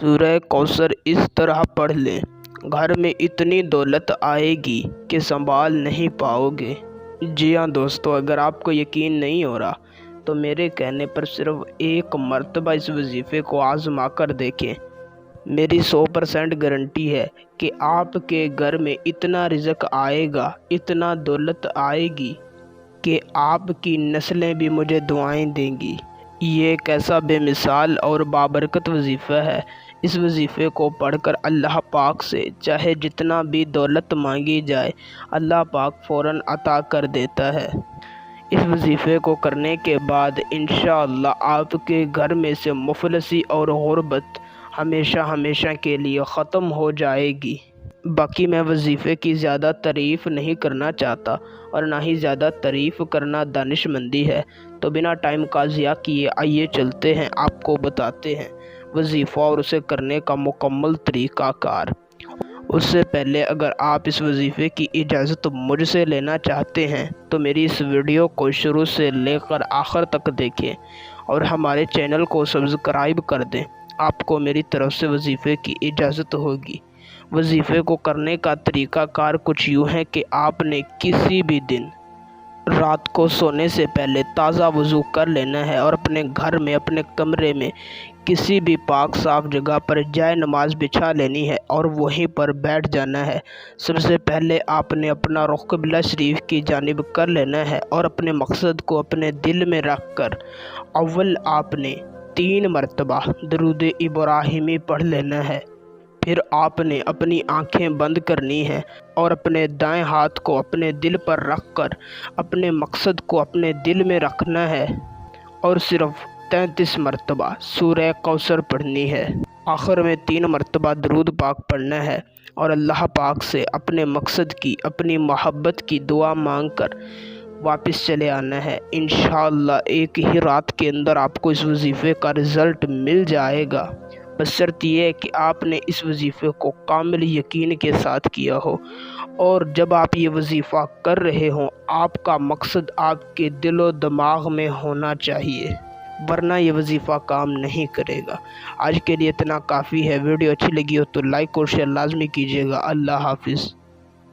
سورہ کوثر اس طرح پڑھ لیں، گھر میں اتنی دولت آئے گی کہ سنبھال نہیں پاؤ گے۔ جی ہاں دوستو، اگر آپ کو یقین نہیں ہو رہا تو میرے کہنے پر صرف ایک مرتبہ اس وظیفے کو آزما کر دیکھیں۔ میری 100% گارنٹی ہے کہ آپ کے گھر میں اتنا رزق آئے گا، اتنا دولت آئے گی کہ آپ کی نسلیں بھی مجھے دعائیں دیں گی۔ یہ ایک ایسا بے مثال اور بابرکت وظیفہ ہے۔ اس وظیفے کو پڑھ کر اللہ پاک سے چاہے جتنا بھی دولت مانگی جائے، اللہ پاک فوراً عطا کر دیتا ہے۔ اس وظیفے کو کرنے کے بعد انشاءاللہ آپ کے گھر میں سے مفلسی اور غربت ہمیشہ کے لیے ختم ہو جائے گی۔ باقی میں وظیفے کی زیادہ تعریف نہیں کرنا چاہتا اور نہ ہی زیادہ تعریف کرنا دانش مندی ہے، تو بنا ٹائم کا ضیاع کیے آئیے چلتے ہیں، آپ کو بتاتے ہیں وظیفہ اور اسے کرنے کا مکمل طریقہ کار۔ اس سے پہلے اگر آپ اس وظیفے کی اجازت مجھ سے لینا چاہتے ہیں تو میری اس ویڈیو کو شروع سے لے کر آخر تک دیکھیں اور ہمارے چینل کو سبسکرائب کر دیں۔ آپ کو میری طرف سے وظیفے کی اجازت ہوگی۔ وظیفے کو کرنے کا طریقہ کار کچھ یوں ہے کہ آپ نے کسی بھی دن رات کو سونے سے پہلے تازہ وضو کر لینا ہے اور اپنے گھر میں اپنے کمرے میں کسی بھی پاک صاف جگہ پر جائے نماز بچھا لینی ہے اور وہیں پر بیٹھ جانا ہے۔ سب سے پہلے آپ نے اپنا رخ قبلہ شریف کی جانب کر لینا ہے اور اپنے مقصد کو اپنے دل میں رکھ کر اول آپ نے 3 مرتبہ درود ابراہیمی پڑھ لینا ہے۔ پھر آپ نے اپنی آنکھیں بند کرنی ہیں اور اپنے دائیں ہاتھ کو اپنے دل پر رکھ کر اپنے مقصد کو اپنے دل میں رکھنا ہے اور صرف 33 مرتبہ سورہ کوثر پڑھنی ہے۔ آخر میں 3 مرتبہ درود پاک پڑھنا ہے اور اللہ پاک سے اپنے مقصد کی، اپنی محبت کی دعا مانگ کر واپس چلے آنا ہے۔ انشاءاللہ ایک ہی رات کے اندر آپ کو اس وظیفے کا رزلٹ مل جائے گا، بس شرط یہ ہے کہ آپ نے اس وظیفے کو کامل یقین کے ساتھ کیا ہو اور جب آپ یہ وظیفہ کر رہے ہوں آپ کا مقصد آپ کے دل و دماغ میں ہونا چاہیے، ورنہ یہ وظیفہ کام نہیں کرے گا۔ آج کے لیے اتنا کافی ہے۔ ویڈیو اچھی لگی ہو تو لائک اور شیئر لازمی کیجیے گا۔ اللہ حافظ۔